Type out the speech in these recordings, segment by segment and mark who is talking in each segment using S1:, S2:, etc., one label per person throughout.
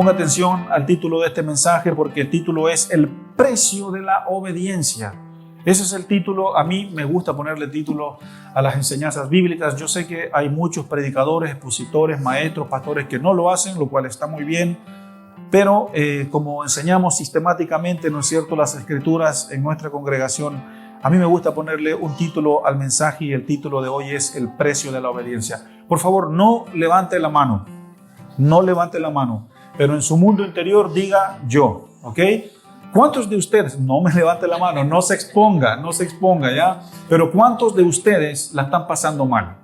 S1: Ponga atención al título de este mensaje porque el título es El precio de la obediencia. Ese es el título. A mí me gusta ponerle título a las enseñanzas bíblicas. Yo sé que hay muchos predicadores, expositores, maestros, pastores que no lo hacen, lo cual está muy bien. Pero como enseñamos sistemáticamente, ¿no es cierto?, las escrituras en nuestra congregación, a mí me gusta ponerle un título al mensaje y el título de hoy es El precio de la obediencia. Por favor, no levante la mano. No levante la mano. Pero en su mundo interior diga yo, ¿ok? ¿Cuántos de ustedes, no me levante la mano, no se exponga, ¿ya? Pero ¿cuántos de ustedes la están pasando mal?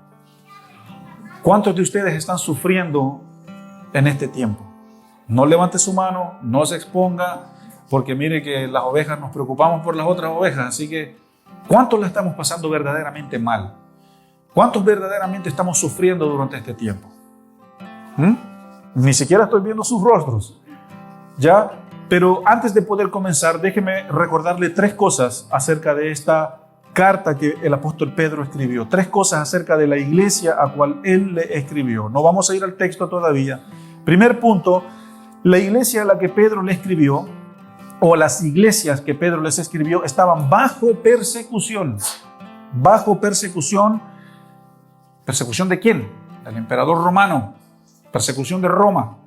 S1: ¿Cuántos de ustedes están sufriendo en este tiempo? No levante su mano, no se exponga, porque mire que las ovejas nos preocupamos por las otras ovejas, así que ¿cuántos la estamos pasando verdaderamente mal? ¿Cuántos verdaderamente estamos sufriendo durante este tiempo? Ni siquiera estoy viendo sus rostros, ¿ya? Pero antes de poder comenzar, déjeme recordarle tres cosas acerca de esta carta que el apóstol Pedro escribió. Tres cosas acerca de la iglesia a cual él le escribió. No vamos a ir al texto todavía. Primer punto, la iglesia a la que Pedro le escribió, o las iglesias que Pedro les escribió, estaban bajo persecución. Bajo persecución. ¿Persecución de quién? Del emperador romano. Persecución de Roma.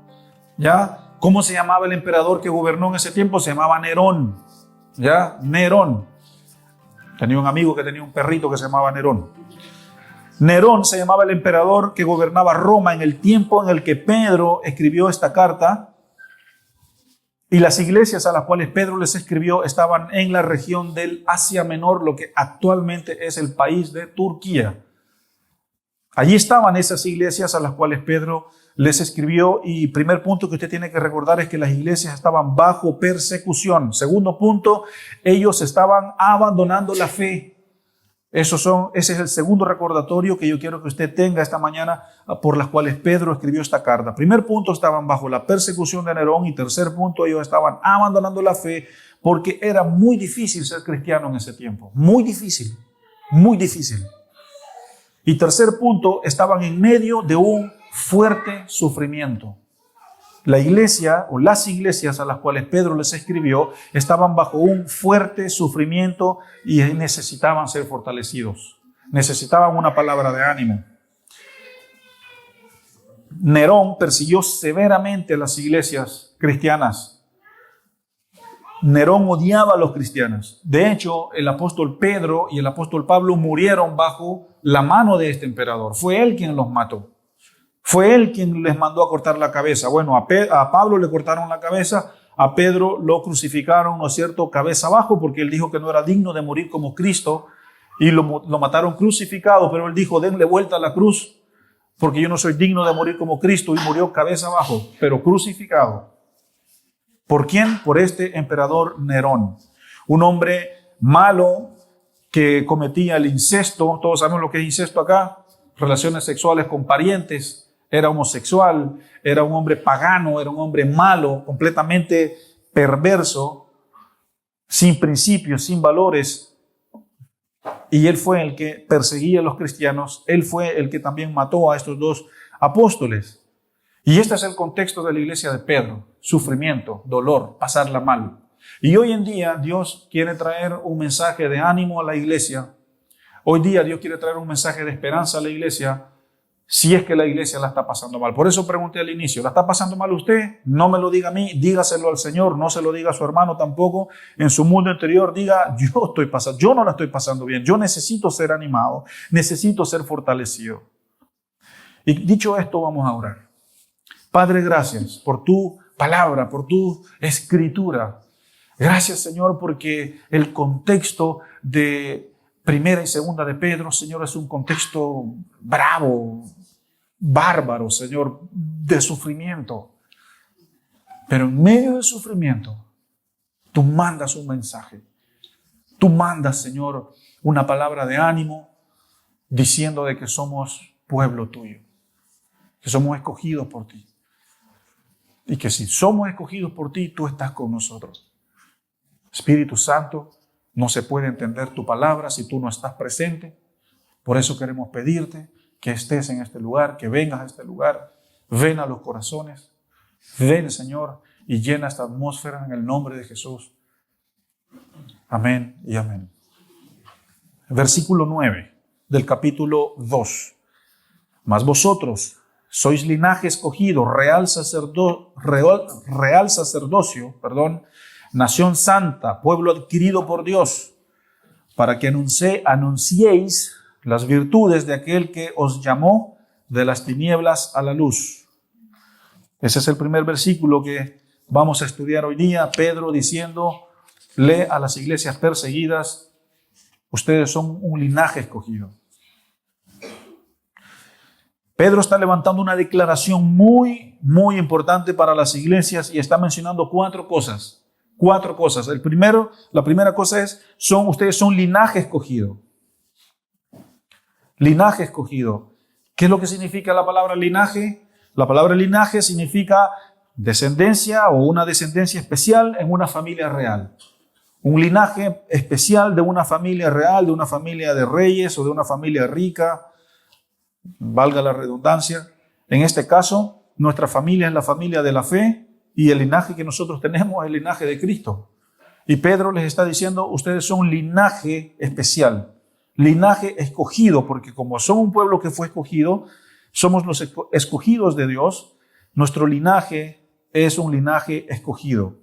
S1: ¿Ya? ¿Cómo se llamaba el emperador que gobernó en ese tiempo? Se llamaba Nerón. ¿Ya? Nerón. Tenía un amigo que tenía un perrito que se llamaba Nerón. Nerón se llamaba el emperador que gobernaba Roma en el tiempo en el que Pedro escribió esta carta. Y las iglesias a las cuales Pedro les escribió estaban en la región del Asia Menor, lo que actualmente es el país de Turquía. Allí estaban esas iglesias a las cuales Pedro les escribió, y primer punto que usted tiene que recordar es que las iglesias estaban bajo persecución. Segundo punto, ellos estaban abandonando la fe. Ese es el segundo recordatorio que yo quiero que usted tenga esta mañana por las cuales Pedro escribió esta carta. Primer punto, estaban bajo la persecución de Nerón, y tercer punto, ellos estaban abandonando la fe porque era muy difícil ser cristiano en ese tiempo. Muy difícil, muy difícil. Y tercer punto, estaban en medio de un fuerte sufrimiento. La iglesia o las iglesias a las cuales Pedro les escribió estaban bajo un fuerte sufrimiento y necesitaban ser fortalecidos. Necesitaban una palabra de ánimo. Nerón persiguió severamente a las iglesias cristianas. Nerón odiaba a los cristianos. De hecho, el apóstol Pedro y el apóstol Pablo murieron bajo la mano de este emperador. Fue él quien los mató. Fue él quien les mandó a cortar la cabeza. Bueno, a Pablo le cortaron la cabeza, a Pedro lo crucificaron, ¿no es cierto?, cabeza abajo, porque él dijo que no era digno de morir como Cristo, y lo mataron crucificado, pero él dijo, denle vuelta a la cruz, porque yo no soy digno de morir como Cristo, y murió cabeza abajo, pero crucificado. ¿Por quién? Por este emperador Nerón, un hombre malo que cometía el incesto. Todos sabemos lo que es incesto acá, relaciones sexuales con parientes. Era homosexual, era un hombre pagano, era un hombre malo, completamente perverso, sin principios, sin valores. Y él fue el que perseguía a los cristianos, él fue el que también mató a estos dos apóstoles. Y este es el contexto de la iglesia de Pedro: sufrimiento, dolor, pasarla mal. Y hoy en día Dios quiere traer un mensaje de ánimo a la iglesia. Hoy día Dios quiere traer un mensaje de esperanza a la iglesia, si es que la iglesia la está pasando mal. Por eso pregunté al inicio, ¿la está pasando mal usted? No me lo diga a mí, dígaselo al Señor, no se lo diga a su hermano tampoco. En su mundo interior diga, yo no la estoy pasando bien, yo necesito ser animado, necesito ser fortalecido. Y dicho esto, vamos a orar. Padre, gracias por tu palabra, por tu escritura. Gracias, Señor, porque el contexto de Primera y Segunda de Pedro, Señor, es un contexto bravo, bárbaro, Señor, de sufrimiento. Pero en medio del sufrimiento, tú mandas un mensaje. Tú mandas, Señor, una palabra de ánimo, diciendo de que somos pueblo tuyo, que somos escogidos por ti. Y que si somos escogidos por ti, tú estás con nosotros. Espíritu Santo, no se puede entender tu palabra si tú no estás presente. Por eso queremos pedirte que estés en este lugar, que vengas a este lugar. Ven a los corazones. Ven, Señor, y llena esta atmósfera en el nombre de Jesús. Amén y amén. Versículo 9 del capítulo 2. Mas vosotros sois linaje escogido, real sacerdocio, nación santa, pueblo adquirido por Dios, para que anunciéis las virtudes de aquel que os llamó de las tinieblas a la luz. Ese es el primer versículo que vamos a estudiar hoy día. Pedro diciéndole a las iglesias perseguidas: ustedes son un linaje escogido. Pedro está levantando una declaración muy, muy importante para las iglesias y está mencionando cuatro cosas. La primera cosa es, ustedes son linaje escogido. Linaje escogido. ¿Qué es lo que significa la palabra linaje? La palabra linaje significa descendencia o una descendencia especial en una familia real. Un linaje especial de una familia real, de una familia de reyes o de una familia rica, valga la redundancia. En este caso, nuestra familia es la familia de la fe y el linaje que nosotros tenemos es el linaje de Cristo. Y Pedro les está diciendo, ustedes son un linaje especial, linaje escogido, porque como son un pueblo que fue escogido, somos los escogidos de Dios, nuestro linaje es un linaje escogido.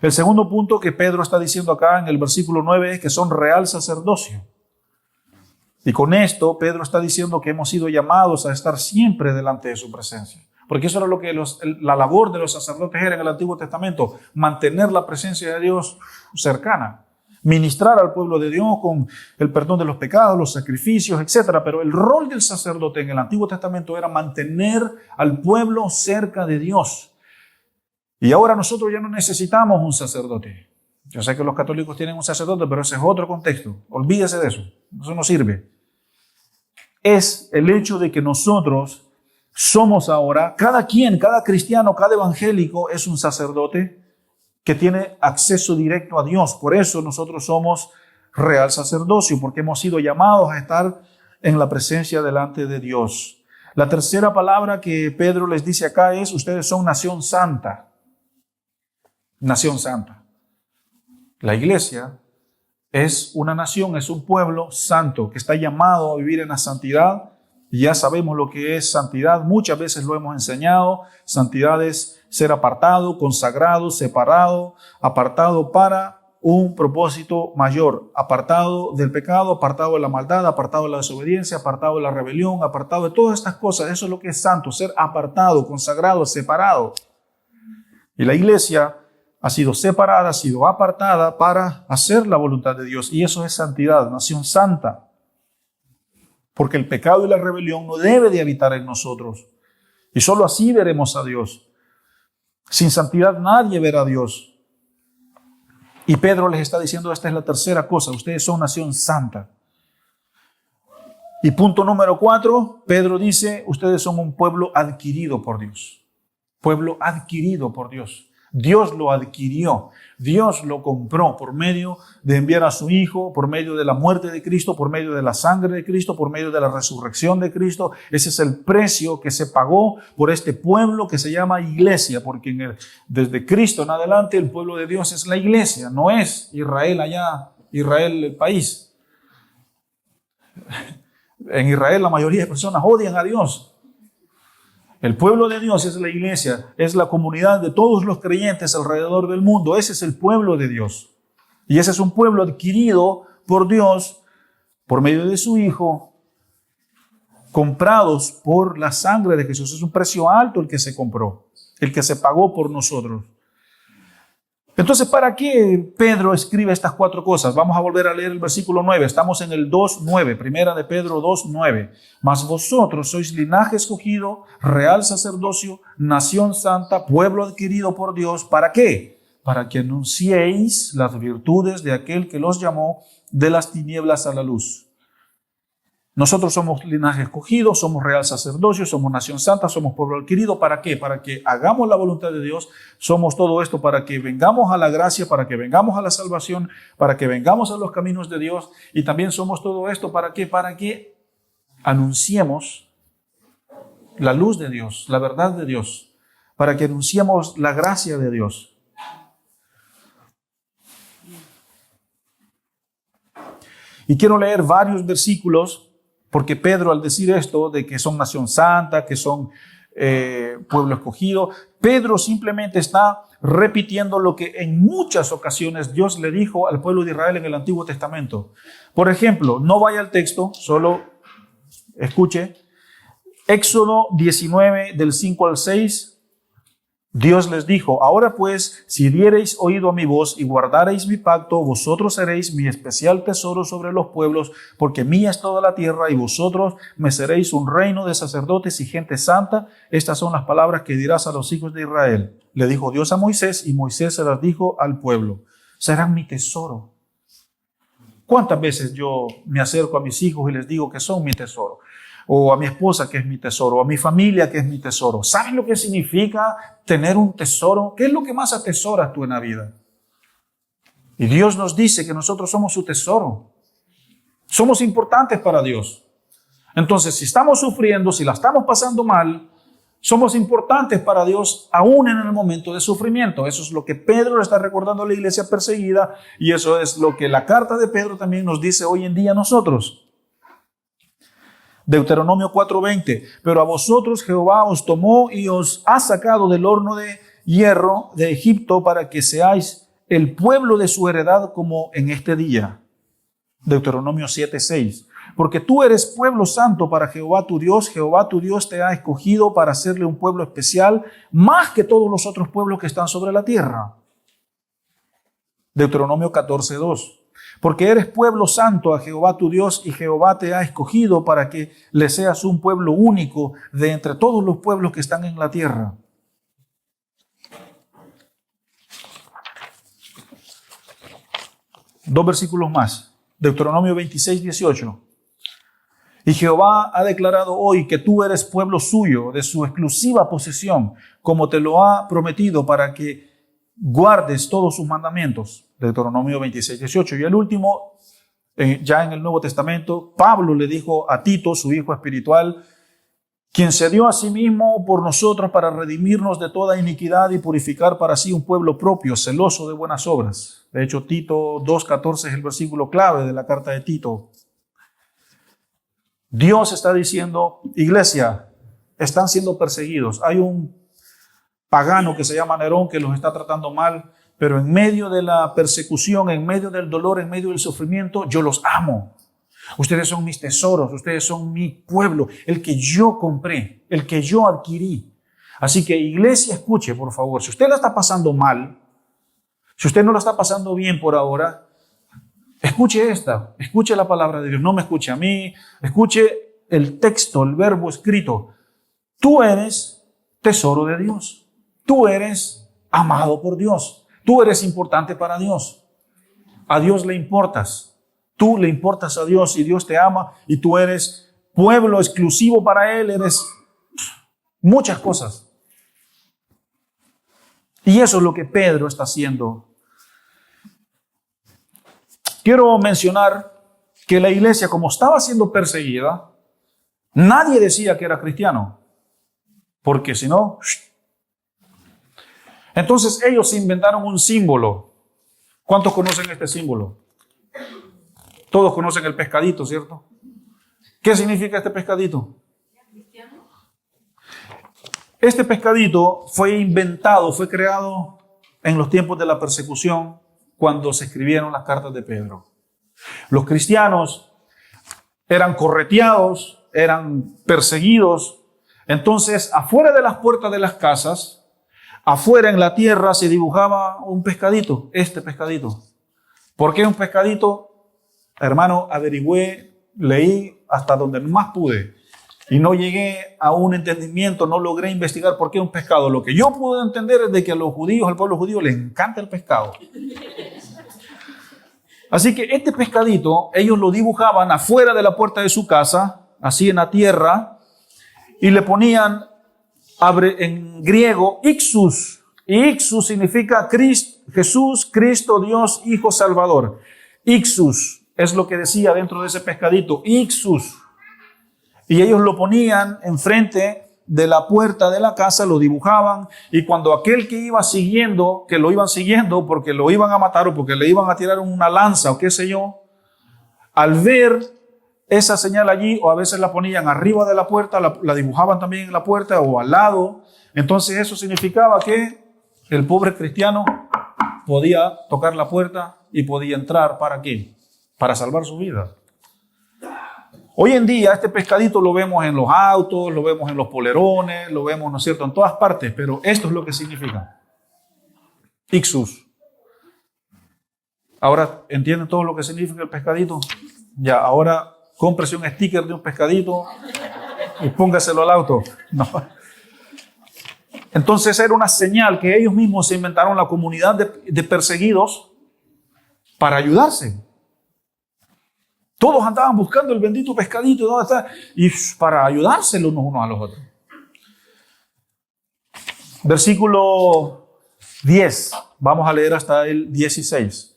S1: El segundo punto que Pedro está diciendo acá en el versículo 9 es que son real sacerdocio. Y con esto Pedro está diciendo que hemos sido llamados a estar siempre delante de su presencia. Porque eso era lo que la labor de los sacerdotes era en el Antiguo Testamento, mantener la presencia de Dios cercana, ministrar al pueblo de Dios con el perdón de los pecados, los sacrificios, etc. Pero el rol del sacerdote en el Antiguo Testamento era mantener al pueblo cerca de Dios. Y ahora nosotros ya no necesitamos un sacerdote. Yo sé que los católicos tienen un sacerdote, pero ese es otro contexto. Olvídese de eso. Eso no sirve. Es el hecho de que nosotros somos ahora, cada cristiano, cada evangélico es un sacerdote que tiene acceso directo a Dios. Por eso nosotros somos real sacerdocio, porque hemos sido llamados a estar en la presencia delante de Dios. La tercera palabra que Pedro les dice acá es, ustedes son nación santa. Nación santa. La iglesia es una nación, es un pueblo santo que está llamado a vivir en la santidad. Y ya sabemos lo que es santidad, muchas veces lo hemos enseñado. Santidad es ser apartado, consagrado, separado, apartado para un propósito mayor, apartado del pecado, apartado de la maldad, apartado de la desobediencia, apartado de la rebelión, apartado de todas estas cosas. Eso es lo que es santo, ser apartado, consagrado, separado. Y la iglesia ha sido separada, ha sido apartada para hacer la voluntad de Dios. Y eso es santidad, nación santa. Porque el pecado y la rebelión no debe de habitar en nosotros. Y solo así veremos a Dios. Sin santidad nadie verá a Dios. Y Pedro les está diciendo, esta es la tercera cosa, ustedes son nación santa. Y punto número 4, Pedro dice, ustedes son un pueblo adquirido por Dios. Pueblo adquirido por Dios. Dios lo adquirió, Dios lo compró por medio de enviar a su Hijo, por medio de la muerte de Cristo, por medio de la sangre de Cristo, por medio de la resurrección de Cristo. Ese es el precio que se pagó por este pueblo que se llama iglesia, porque desde Cristo en adelante el pueblo de Dios es la iglesia, no es Israel allá, Israel el país. En Israel la mayoría de personas odian a Dios. El pueblo de Dios es la iglesia, es la comunidad de todos los creyentes alrededor del mundo. Ese es el pueblo de Dios. Y ese es un pueblo adquirido por Dios, por medio de su Hijo, comprados por la sangre de Jesús. Es un precio alto el que se compró, el que se pagó por nosotros. Entonces, ¿para qué Pedro escribe estas 4 cosas? Vamos a volver a leer el versículo 9. Estamos en el 2:9, primera de Pedro 2:9. Mas vosotros sois linaje escogido, real sacerdocio, nación santa, pueblo adquirido por Dios. ¿Para qué? Para que anunciéis las virtudes de aquel que los llamó de las tinieblas a la luz. Nosotros somos linaje escogido, somos real sacerdocio, somos nación santa, somos pueblo adquirido. ¿Para qué? Para que hagamos la voluntad de Dios. Somos todo esto para que vengamos a la gracia, para que vengamos a la salvación, para que vengamos a los caminos de Dios. Y también somos todo esto ¿para qué? Para que anunciemos la luz de Dios, la verdad de Dios. para que anunciemos la gracia de Dios. Y quiero leer varios versículos, porque Pedro, al decir esto, de que son nación santa, que son pueblo escogido, Pedro simplemente está repitiendo lo que en muchas ocasiones Dios le dijo al pueblo de Israel en el Antiguo Testamento. Por ejemplo, no vaya al texto, solo escuche. Éxodo 19, del 5 al 6. Dios les dijo: ahora pues, si diereis oído a mi voz y guardareis mi pacto, vosotros seréis mi especial tesoro sobre los pueblos, porque mía es toda la tierra, y vosotros me seréis un reino de sacerdotes y gente santa. Estas son las palabras que dirás a los hijos de Israel. Le dijo Dios a Moisés, y Moisés se las dijo al pueblo: serán mi tesoro. ¿Cuántas veces yo me acerco a mis hijos y les digo que son mi tesoro? O a mi esposa, que es mi tesoro, o a mi familia, que es mi tesoro. ¿Sabes lo que significa tener un tesoro? ¿Qué es lo que más atesoras tú en la vida? Y Dios nos dice que nosotros somos su tesoro. Somos importantes para Dios. Entonces, si estamos sufriendo, si la estamos pasando mal, somos importantes para Dios aún en el momento de sufrimiento. Eso es lo que Pedro le está recordando a la iglesia perseguida, y eso es lo que la carta de Pedro también nos dice hoy en día a nosotros. Deuteronomio 4:20, pero a vosotros Jehová os tomó y os ha sacado del horno de hierro de Egipto para que seáis el pueblo de su heredad como en este día. Deuteronomio 7:6, porque tú eres pueblo santo para Jehová tu Dios te ha escogido para hacerle un pueblo especial más que todos los otros pueblos que están sobre la tierra. Deuteronomio 14:2. Porque eres pueblo santo a Jehová tu Dios, y Jehová te ha escogido para que le seas un pueblo único de entre todos los pueblos que están en la tierra. Dos versículos más. Deuteronomio 26:18. Y Jehová ha declarado hoy que tú eres pueblo suyo, de su exclusiva posesión, como te lo ha prometido, para que guardes todos sus mandamientos. Deuteronomio 26:18. Y el último, ya en el Nuevo Testamento, Pablo le dijo a Tito, su hijo espiritual, quien se dio a sí mismo por nosotros para redimirnos de toda iniquidad y purificar para sí un pueblo propio, celoso de buenas obras. De hecho, Tito 2:14 es el versículo clave de la carta de Tito. Dios está diciendo: iglesia, están siendo perseguidos. Hay un pagano que se llama Nerón que los está tratando mal, pero en medio de la persecución, en medio del dolor, en medio del sufrimiento, yo los amo. Ustedes son mis tesoros, ustedes son mi pueblo, el que yo compré, el que yo adquirí. Así que, iglesia, escuche, por favor, si usted la está pasando mal, si usted no la está pasando bien por ahora, escuche la palabra de Dios, no me escuche a mí, escuche el texto, el verbo escrito. Tú eres tesoro de Dios, tú eres amado por Dios. Tú eres importante para Dios. A Dios le importas. Tú le importas a Dios y Dios te ama y tú eres pueblo exclusivo para Él. Eres muchas cosas. Y eso es lo que Pedro está haciendo. Quiero mencionar que la iglesia, como estaba siendo perseguida, nadie decía que era cristiano. Porque si no... Entonces ellos inventaron un símbolo. ¿Cuántos conocen este símbolo? Todos conocen el pescadito, ¿cierto? ¿Qué significa este pescadito? Este pescadito fue inventado, fue creado en los tiempos de la persecución, cuando se escribieron las cartas de Pedro. Los cristianos eran correteados, eran perseguidos. Entonces, afuera de las puertas de las casas, afuera en la tierra se dibujaba un pescadito, este pescadito. ¿Por qué un pescadito? Hermano, averigüé, leí hasta donde más pude y no llegué a un entendimiento, no logré investigar por qué un pescado. Lo que yo pude entender es de que a los judíos, al pueblo judío, les encanta el pescado. Así que este pescadito, ellos lo dibujaban afuera de la puerta de su casa, así en la tierra, y le ponían en griego Ixus, y Ixus significa Jesús, Cristo, Dios, Hijo, Salvador. Ixus es lo que decía dentro de ese pescadito, Ixus. Y ellos lo ponían enfrente de la puerta de la casa, lo dibujaban, y cuando aquel que iba siguiendo, que lo iban siguiendo porque lo iban a matar o porque le iban a tirar una lanza o qué sé yo, al ver esa señal allí, o a veces la ponían arriba de la puerta, la dibujaban también en la puerta o al lado, entonces eso significaba que el pobre cristiano podía tocar la puerta y podía entrar. ¿Para qué? Para salvar su vida. Hoy en día este pescadito lo vemos en los autos, lo vemos en los polerones, lo vemos, ¿no es cierto?, en todas partes, pero esto es lo que significa. Ixus. Ahora, ¿entienden todo lo que significa el pescadito? Ya, ahora cómprese un sticker de un pescadito y póngaselo al auto. No. Entonces era una señal que ellos mismos se inventaron, la comunidad de perseguidos, para ayudarse. Todos andaban buscando el bendito pescadito, ¿dónde está? Y para ayudarse los unos a los otros. Versículo 10, vamos a leer hasta el 16.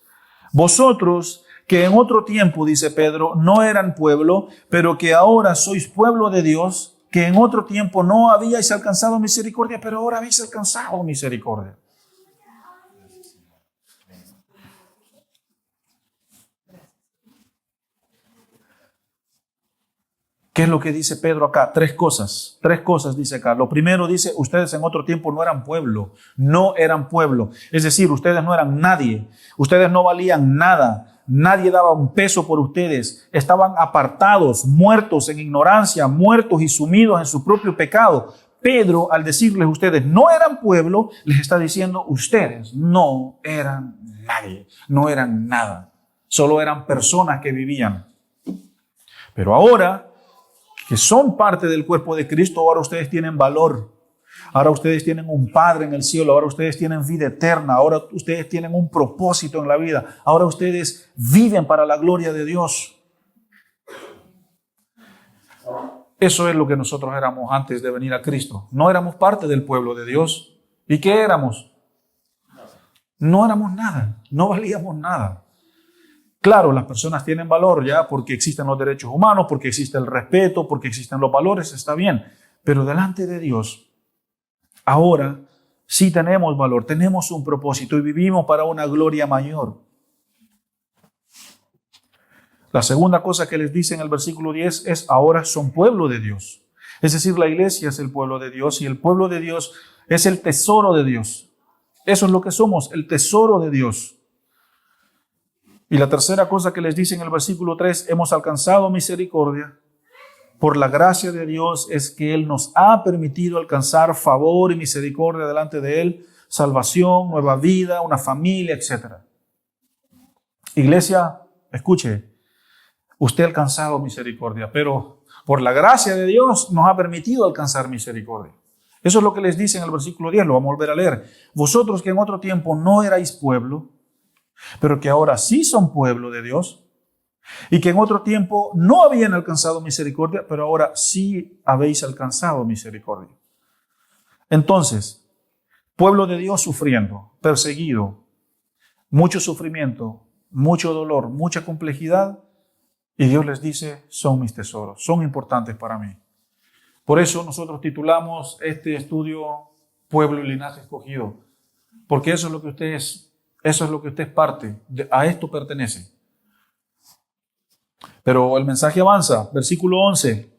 S1: Vosotros que en otro tiempo, dice Pedro, no eran pueblo, pero que ahora sois pueblo de Dios, que en otro tiempo no habíais alcanzado misericordia, pero ahora habéis alcanzado misericordia. ¿Qué es lo que dice Pedro acá? Tres cosas dice acá. Lo primero dice, ustedes en otro tiempo no eran pueblo, no eran pueblo. Es decir, ustedes no eran nadie, ustedes no valían nada. Nadie daba un peso por ustedes. Estaban apartados, muertos en ignorancia, muertos y sumidos en su propio pecado. Pedro, al decirles ustedes no eran pueblo, les está diciendo ustedes no eran nadie, no eran nada. Solo eran personas que vivían. Pero ahora que son parte del cuerpo de Cristo, ahora ustedes tienen valor. Ahora ustedes tienen un Padre en el cielo, ahora ustedes tienen vida eterna, ahora ustedes tienen un propósito en la vida, ahora ustedes viven para la gloria de Dios. Eso es lo que nosotros éramos antes de venir a Cristo. No éramos parte del pueblo de Dios. ¿Y qué éramos? No éramos nada, no valíamos nada. Claro, las personas tienen valor ya porque existen los derechos humanos, porque existe el respeto, porque existen los valores, está bien. Pero delante de Dios, ahora sí tenemos valor, tenemos un propósito y vivimos para una gloria mayor. La segunda cosa que les dice en el versículo 10 es ahora son pueblo de Dios. Es decir, la iglesia es el pueblo de Dios y el pueblo de Dios es el tesoro de Dios. Eso es lo que somos, el tesoro de Dios. Y la tercera cosa que les dice en el versículo 3, hemos alcanzado misericordia. Por la gracia de Dios es que Él nos ha permitido alcanzar favor y misericordia delante de Él, salvación, nueva vida, una familia, etc. Iglesia, escuche, usted ha alcanzado misericordia, pero por la gracia de Dios nos ha permitido alcanzar misericordia. Eso es lo que les dice en el versículo 10, lo vamos a volver a leer. Vosotros que en otro tiempo no erais pueblo, pero que ahora sí son pueblo de Dios, y que en otro tiempo no habían alcanzado misericordia, pero ahora sí habéis alcanzado misericordia. Entonces, pueblo de Dios sufriendo, perseguido, mucho sufrimiento, mucho dolor, mucha complejidad, y Dios les dice, son mis tesoros, son importantes para mí. Por eso nosotros titulamos este estudio Pueblo y Linaje Escogido, porque eso es lo que usted es. Eso es lo que usted es parte, a esto pertenece. Pero el mensaje avanza, versículo 11.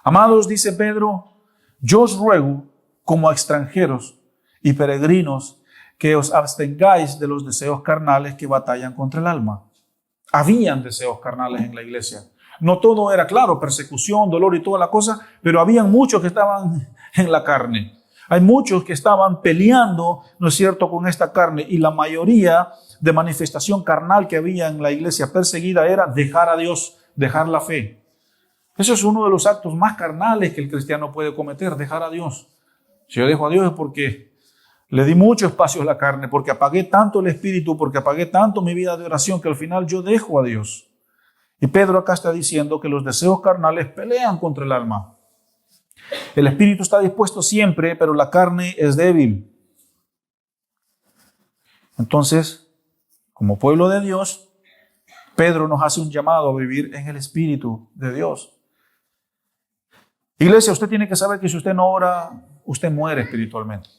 S1: Amados, dice Pedro, yo os ruego, como a extranjeros y peregrinos, que os abstengáis de los deseos carnales que batallan contra el alma. Habían deseos carnales en la iglesia. No todo era claro, persecución, dolor y toda la cosa, pero habían muchos que estaban en la carne. Hay muchos que estaban peleando, ¿no es cierto?, con esta carne, y la mayoría de manifestación carnal que había en la iglesia perseguida era dejar a Dios, dejar la fe. Eso es uno de los actos más carnales que el cristiano puede cometer, dejar a Dios. Si yo dejo a Dios es porque le di mucho espacio a la carne, porque apagué tanto el espíritu, porque apagué tanto mi vida de oración que al final yo dejo a Dios. Y Pedro acá está diciendo que los deseos carnales pelean contra el alma. El espíritu está dispuesto siempre, pero la carne es débil. Entonces, como pueblo de Dios, Pedro nos hace un llamado a vivir en el espíritu de Dios. Iglesia, usted tiene que saber que si usted no ora, usted muere espiritualmente.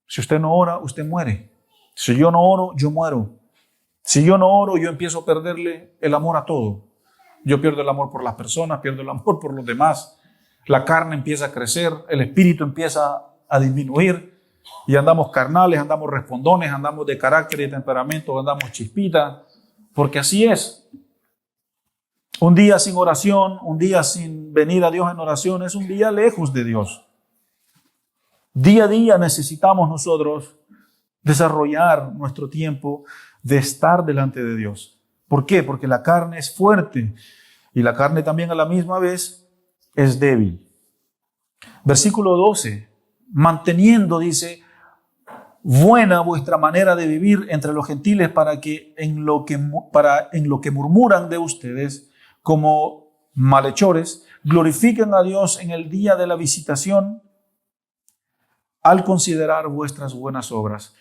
S1: Si usted no ora, usted muere. Si yo no oro, yo muero. Si yo no oro, yo empiezo a perderle el amor a todo. Yo pierdo el amor por las personas, pierdo el amor por los demás. La carne empieza a crecer, el espíritu empieza a disminuir y andamos carnales, andamos respondones, andamos de carácter y temperamento, andamos chispita, porque así es. Un día sin oración, un día sin venir a Dios en oración, es un día lejos de Dios. Día a día necesitamos nosotros desarrollar nuestro tiempo de estar delante de Dios. ¿Por qué? Porque la carne es fuerte y la carne también a la misma vez es débil. Versículo 12, manteniendo, dice, buena vuestra manera de vivir entre los gentiles para que en lo que murmuran de ustedes como malhechores, glorifiquen a Dios en el día de la visitación al considerar vuestras buenas obras.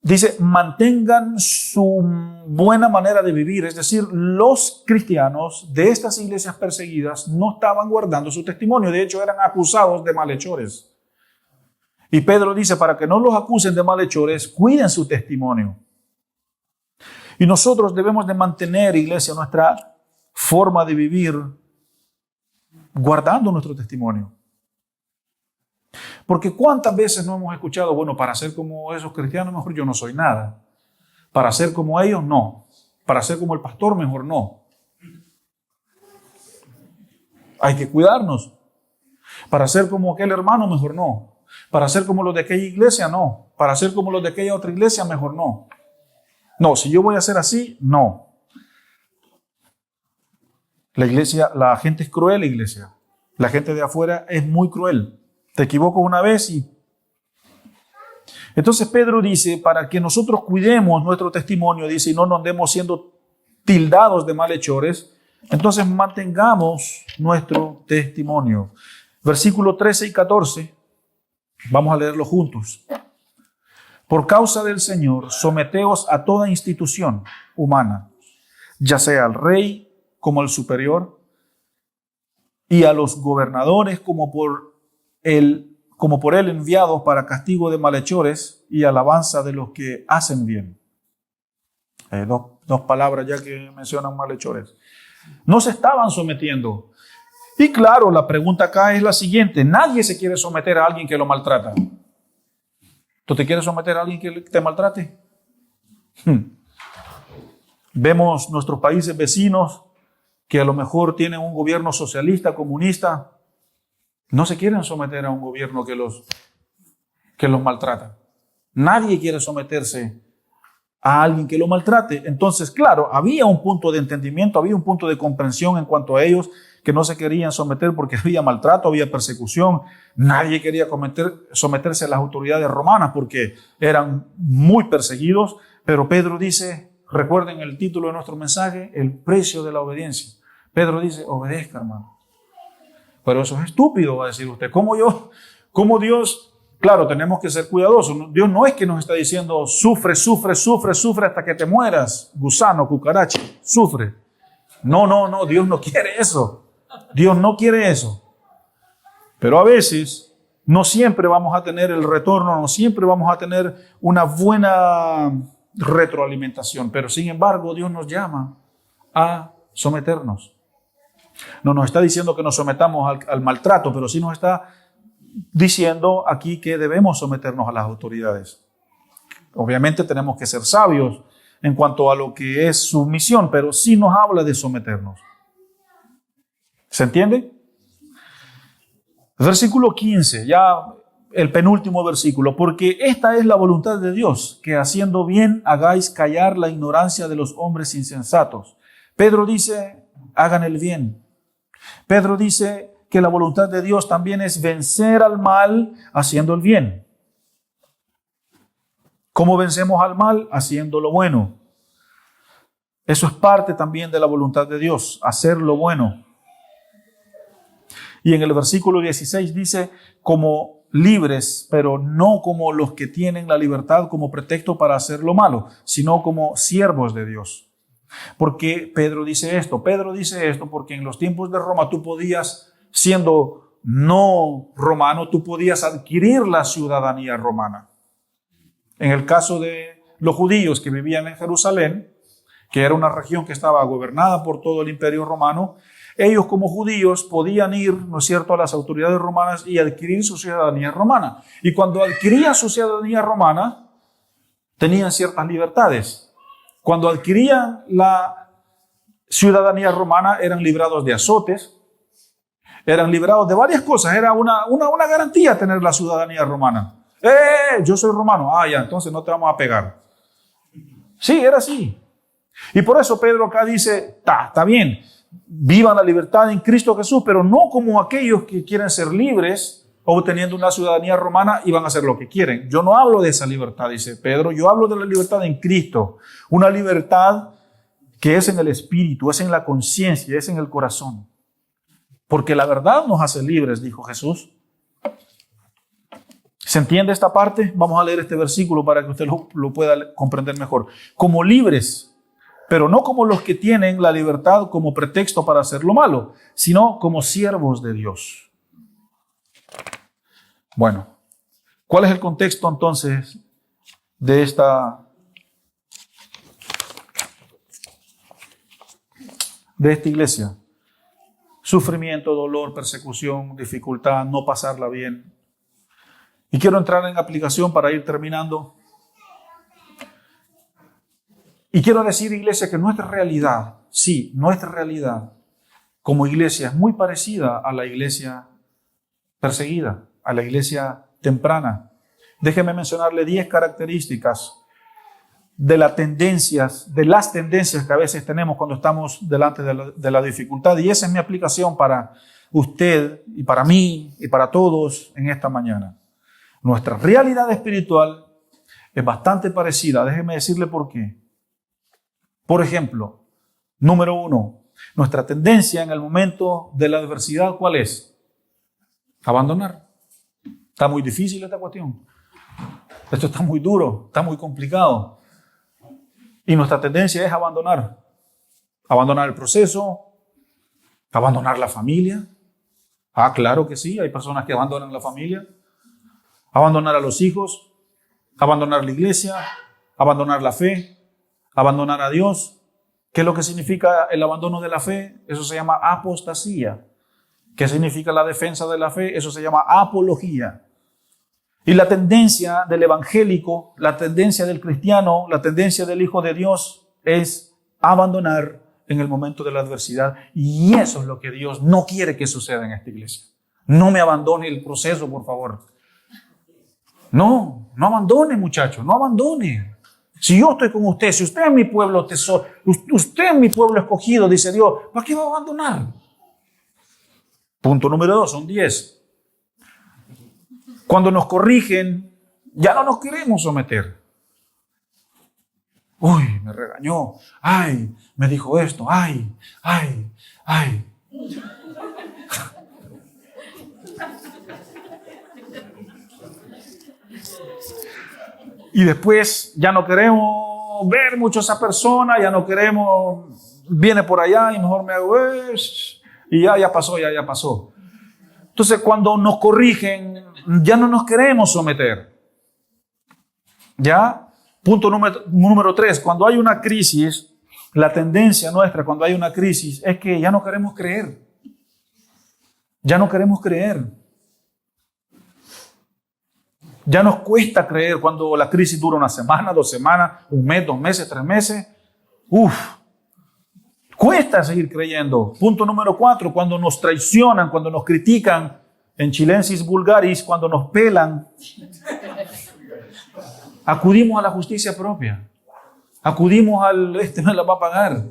S1: Dice, mantengan su buena manera de vivir, es decir, los cristianos de estas iglesias perseguidas no estaban guardando su testimonio, de hecho eran acusados de malhechores. Y Pedro dice, para que no los acusen de malhechores, cuiden su testimonio. Y nosotros debemos de mantener, iglesia, nuestra forma de vivir guardando nuestro testimonio. Porque cuántas veces no hemos escuchado, bueno, para ser como esos cristianos, mejor yo no soy nada. Para ser como ellos, no. Para ser como el pastor, mejor no. Hay que cuidarnos. Para ser como aquel hermano, mejor no. Para ser como los de aquella iglesia, no. Para ser como los de aquella otra iglesia, mejor no. No, si yo voy a ser así, no. La iglesia, la gente es cruel, iglesia. La gente de afuera es muy cruel. Te equivocas una vez y... Entonces Pedro dice, para que nosotros cuidemos nuestro testimonio, dice, y no nos andemos siendo tildados de malhechores, entonces mantengamos nuestro testimonio. Versículos 13 y 14, vamos a leerlo juntos. Por causa del Señor, someteos a toda institución humana, ya sea al rey como al superior, y a los gobernadores como por él enviados para castigo de malhechores y alabanza de los que hacen bien. Dos palabras ya que mencionan malhechores. No se estaban sometiendo. Y claro, la pregunta acá es la siguiente. Nadie se quiere someter a alguien que lo maltrata. ¿Tú te quieres someter a alguien que te maltrate? Vemos nuestros países vecinos que a lo mejor tienen un gobierno socialista, comunista. No se quieren someter a un gobierno que los maltrata. Nadie quiere someterse a alguien que lo maltrate. Entonces, claro, había un punto de entendimiento, había un punto de comprensión en cuanto a ellos que no se querían someter porque había maltrato, había persecución. Nadie quería someterse a las autoridades romanas porque eran muy perseguidos. Pero Pedro dice, recuerden el título de nuestro mensaje, el precio de la obediencia. Pedro dice, obedezca, hermano. Pero eso es estúpido, va a decir usted. ¿Cómo Dios? Claro, tenemos que ser cuidadosos. Dios no es que nos está diciendo, sufre hasta que te mueras, gusano, cucaracha, sufre. No, Dios no quiere eso. Dios no quiere eso. Pero a veces, no siempre vamos a tener el retorno, no siempre vamos a tener una buena retroalimentación. Pero sin embargo, Dios nos llama a someternos. No nos está diciendo que nos sometamos al maltrato, pero sí nos está diciendo aquí que debemos someternos a las autoridades. Obviamente tenemos que ser sabios en cuanto a lo que es su misión, pero sí nos habla de someternos. ¿Se entiende? Versículo 15, ya el penúltimo versículo. Porque esta es la voluntad de Dios, que haciendo bien hagáis callar la ignorancia de los hombres insensatos. Pedro dice, hagan el bien. Pedro dice que la voluntad de Dios también es vencer al mal haciendo el bien. ¿Cómo vencemos al mal? Haciendo lo bueno. Eso es parte también de la voluntad de Dios, hacer lo bueno. Y en el versículo 16 dice, como libres, pero no como los que tienen la libertad como pretexto para hacer lo malo, sino como siervos de Dios. ¿Por qué Pedro dice esto? Pedro dice esto porque en los tiempos de Roma tú podías siendo no romano, tú podías adquirir la ciudadanía romana. En el caso de los judíos que vivían en Jerusalén, que era una región que estaba gobernada por todo el imperio romano, ellos como judíos podían ir, ¿no es cierto?, a las autoridades romanas y adquirir su ciudadanía romana. Y cuando adquirían su ciudadanía romana, tenían ciertas libertades. Cuando adquirían la ciudadanía romana, eran librados de azotes, eran librados de varias cosas. Era una garantía tener la ciudadanía romana. Yo soy romano. Ya, entonces no te vamos a pegar. Sí, era así. Y por eso Pedro acá dice, está bien, vivan la libertad en Cristo Jesús, pero no como aquellos que quieren ser libres, obteniendo una ciudadanía romana y van a hacer lo que quieren. Yo no hablo de esa libertad, dice Pedro, yo hablo de la libertad en Cristo, una libertad que es en el espíritu, es en la conciencia, es en el corazón. Porque la verdad nos hace libres, dijo Jesús. ¿Se entiende esta parte? Vamos a leer este versículo para que usted lo pueda comprender mejor. Como libres, pero no como los que tienen la libertad como pretexto para hacer lo malo, sino como siervos de Dios. Bueno, ¿cuál es el contexto entonces de esta iglesia? Sufrimiento, dolor, persecución, dificultad, no pasarla bien. Y quiero entrar en aplicación para ir terminando. Y quiero decir, iglesia, que nuestra realidad, sí, nuestra realidad como iglesia es muy parecida a la iglesia perseguida, a la iglesia temprana. Déjeme mencionarle 10 características de las tendencias que a veces tenemos cuando estamos delante de la dificultad. Y esa es mi aplicación para usted y para mí y para todos en esta mañana. Nuestra realidad espiritual es bastante parecida. Déjeme decirle por qué. Por ejemplo, número 1, nuestra tendencia en el momento de la adversidad, ¿cuál es? Abandonar. Está muy difícil esta cuestión. Esto está muy duro, está muy complicado. Y nuestra tendencia es abandonar. Abandonar el proceso, abandonar la familia. Claro que sí, hay personas que abandonan la familia. Abandonar a los hijos, abandonar la iglesia, abandonar la fe, abandonar a Dios. ¿Qué es lo que significa el abandono de la fe? Eso se llama apostasía. ¿Qué significa la defensa de la fe? Eso se llama apología. Y la tendencia del evangélico, la tendencia del cristiano, la tendencia del Hijo de Dios es abandonar en el momento de la adversidad. Y eso es lo que Dios no quiere que suceda en esta iglesia. No me abandone el proceso, por favor. No abandone, muchachos, no abandone. Si yo estoy con usted, si usted es mi pueblo tesoro, usted es mi pueblo escogido, dice Dios, ¿para qué va a abandonar? Punto número 2, son 10. Cuando nos corrigen, ya no nos queremos someter. Uy, me regañó. Ay, me dijo esto. Ay. Y después ya no queremos ver mucho a esa persona, ya no queremos, viene por allá y mejor me hago y ya pasó. Entonces cuando nos corrigen, ya no nos queremos someter. ¿Ya? Punto número 3, cuando hay una crisis, la tendencia nuestra cuando hay una crisis es que ya no queremos creer. Ya no queremos creer. Ya nos cuesta creer cuando la crisis dura una semana, 2 semanas, 1 mes, 2 meses, 3 meses. Cuesta seguir creyendo. Punto número 4, cuando nos traicionan, cuando nos critican, en chilensis vulgaris, cuando nos pelan, acudimos a la justicia propia. Acudimos al, me la va a pagar.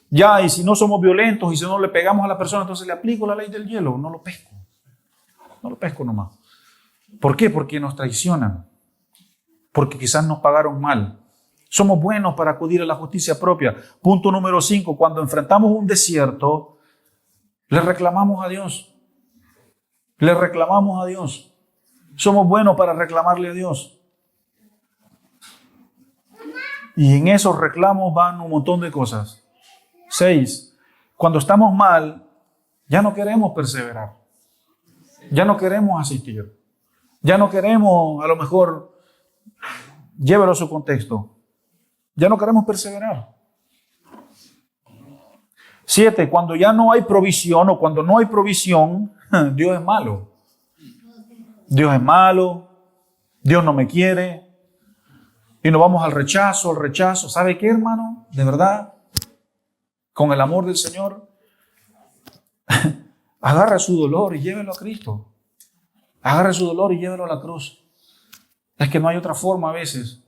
S1: Ya, y si no somos violentos y si no le pegamos a la persona, entonces le aplico la ley del hielo, no lo pesco. No lo pesco nomás. ¿Por qué? Porque nos traicionan. Porque quizás nos pagaron mal. Somos buenos para acudir a la justicia propia. Punto número 5. Cuando enfrentamos un desierto, le reclamamos a Dios. Le reclamamos a Dios. Somos buenos para reclamarle a Dios. Y en esos reclamos van un montón de cosas. 6. Cuando estamos mal, Ya no queremos perseverar. Ya no queremos asistir. Ya no queremos, a lo mejor, llévelo a su contexto. Ya no queremos perseverar. 7. Cuando ya no hay provisión o cuando no hay provisión, Dios es malo. Dios es malo. Dios no me quiere. Y nos vamos al rechazo, ¿Sabe qué, hermano? De verdad, con el amor del Señor, agarre su dolor y llévelo a Cristo. Agarre su dolor y llévelo a la cruz. Es que no hay otra forma a veces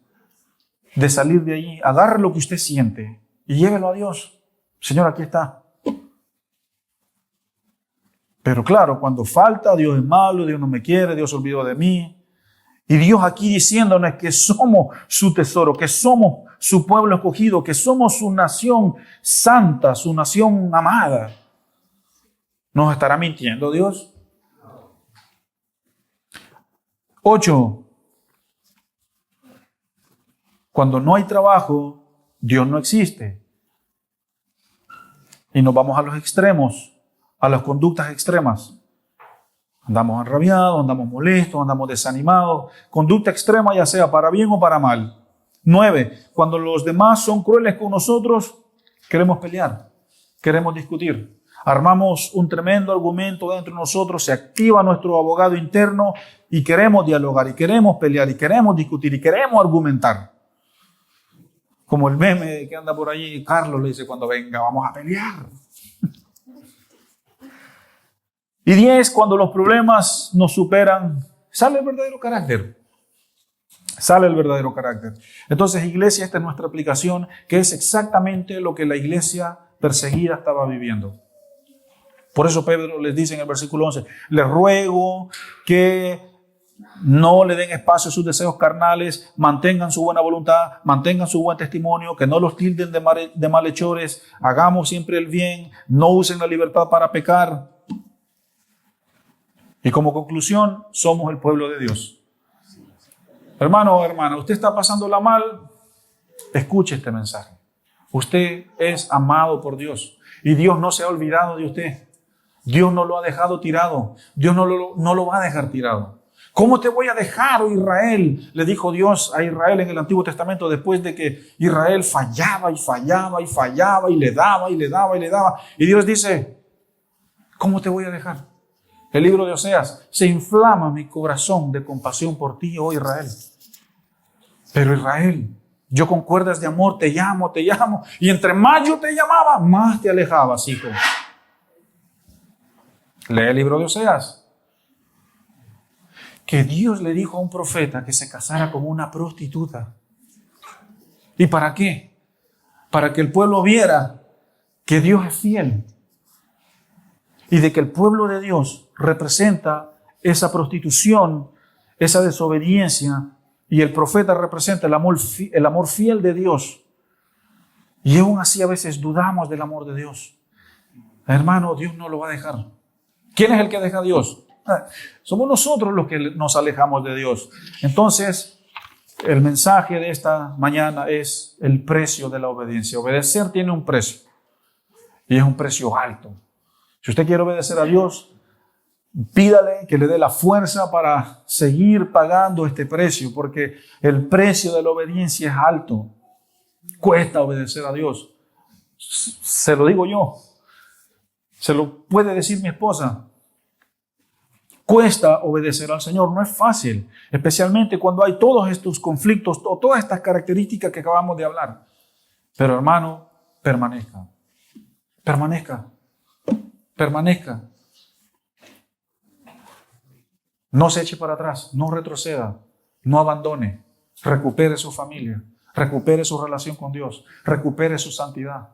S1: de salir de allí. Agarre lo que usted siente y llévelo a Dios. Señor, aquí está. Pero claro, cuando falta, Dios es malo, Dios no me quiere, Dios se olvidó de mí. Y Dios aquí diciéndonos que somos su tesoro, que somos su pueblo escogido, que somos su nación santa, su nación amada. ¿Nos estará mintiendo Dios? 8. Cuando no hay trabajo, Dios no existe. Y nos vamos a los extremos, a las conductas extremas. Andamos enrabiados, andamos molestos, andamos desanimados. Conducta extrema, ya sea para bien o para mal. 9. Cuando los demás son crueles con nosotros, queremos pelear, queremos discutir. Armamos un tremendo argumento dentro de nosotros, se activa nuestro abogado interno y queremos dialogar, y queremos pelear, y queremos discutir, y queremos argumentar. Como el meme que anda por allí, Carlos le dice cuando venga, vamos a pelear. Y 10, cuando los problemas nos superan, sale el verdadero carácter. Sale el verdadero carácter. Entonces, iglesia, esta es nuestra aplicación, que es exactamente lo que la iglesia perseguida estaba viviendo. Por eso Pedro les dice en el versículo 11, les ruego que no le den espacio a sus deseos carnales, mantengan su buena voluntad, mantengan su buen testimonio, que no los tilden de malhechores, hagamos siempre el bien, no usen la libertad para pecar. Y como conclusión, somos el pueblo de Dios. Hermano o hermana, usted está pasándola mal, escuche este mensaje. Usted es amado por Dios y Dios no se ha olvidado de usted. Dios no lo ha dejado tirado. Dios no lo va a dejar tirado. ¿Cómo te voy a dejar, oh Israel? Le dijo Dios a Israel en el Antiguo Testamento después de que Israel fallaba y le daba. Y Dios dice, ¿cómo te voy a dejar? El libro de Oseas, se inflama mi corazón de compasión por ti, oh Israel. Pero Israel, yo con cuerdas de amor te llamo, y entre más yo te llamaba, más te alejabas, hijo. Lee el libro de Oseas. Que Dios le dijo a un profeta que se casara con una prostituta. ¿Y para qué? Para que el pueblo viera que Dios es fiel. Y de que el pueblo de Dios representa esa prostitución, esa desobediencia, y el profeta representa el amor fiel de Dios. Y aún así a veces dudamos del amor de Dios. Hermano, Dios no lo va a dejar. ¿Quién es el que deja a Dios? Somos nosotros los que nos alejamos de Dios. Entonces, el mensaje de esta mañana es el precio de la obediencia. Obedecer tiene un precio, y es un precio alto. Si usted quiere obedecer a Dios, pídale que le dé la fuerza para seguir pagando este precio, porque el precio de la obediencia es alto. Cuesta obedecer a Dios. Se lo digo yo. Se lo puede decir mi esposa. Cuesta obedecer al Señor, no es fácil, especialmente cuando hay todos estos conflictos o todas estas características que acabamos de hablar. Pero hermano, permanezca. No se eche para atrás, no retroceda, no abandone, recupere su familia, recupere su relación con Dios, recupere su santidad,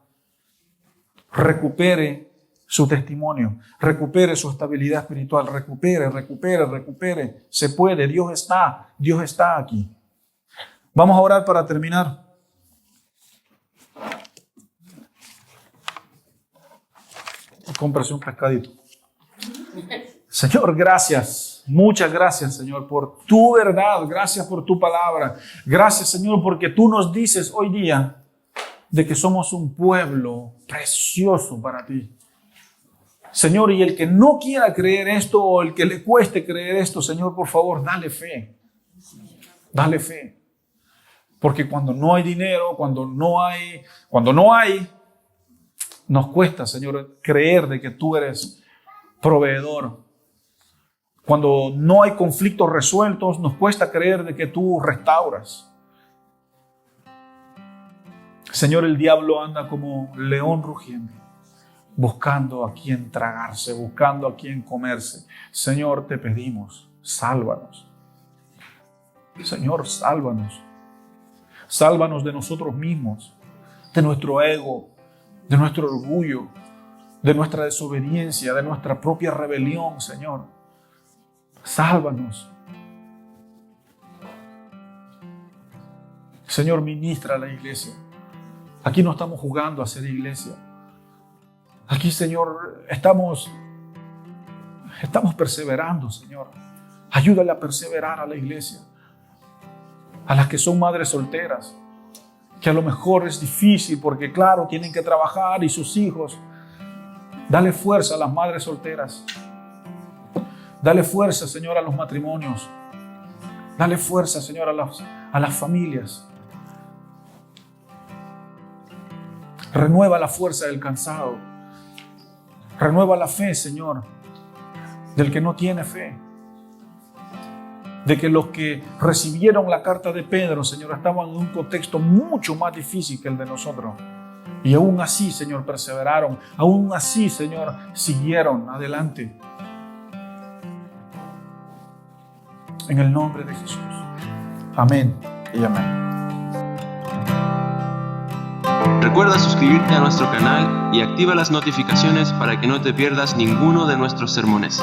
S1: recupere su testimonio, recupere su estabilidad espiritual, recupere. Se puede, Dios está aquí. Vamos a orar para terminar. Cómprase un pescadito. Señor, gracias. Muchas gracias, Señor, por tu verdad. Gracias por tu palabra. Gracias, Señor, porque tú nos dices hoy día de que somos un pueblo precioso para ti. Señor, y el que no quiera creer esto o el que le cueste creer esto, Señor, por favor, dale fe. Dale fe. Porque cuando no hay dinero, cuando no hay, nos cuesta, Señor, creer de que tú eres proveedor. Cuando no hay conflictos resueltos, nos cuesta creer de que tú restauras. Señor, el diablo anda como león rugiente, buscando a quien tragarse, buscando a quien comerse. Señor, te pedimos, sálvanos. Señor, sálvanos. Sálvanos de nosotros mismos, de nuestro ego, de nuestro orgullo, de nuestra desobediencia, de nuestra propia rebelión, Señor. Sálvanos. Señor, ministra a la iglesia. Aquí no estamos jugando a ser iglesia. Aquí, Señor, estamos perseverando, Señor. Ayúdale a perseverar a la iglesia. A las que son madres solteras, que a lo mejor es difícil porque, claro, tienen que trabajar y sus hijos. Dale fuerza a las madres solteras. Dale fuerza, Señor, a los matrimonios. Dale fuerza, Señor, a las familias. Renueva la fuerza del cansado. Renueva la fe, Señor, del que no tiene fe. De que los que recibieron la carta de Pedro, Señor, estaban en un contexto mucho más difícil que el de nosotros. Y aún así, Señor, perseveraron. Aún así, Señor, siguieron adelante. En el nombre de Jesús. Amén y amén.
S2: Recuerda suscribirte a nuestro canal y activa las notificaciones para que no te pierdas ninguno de nuestros sermones.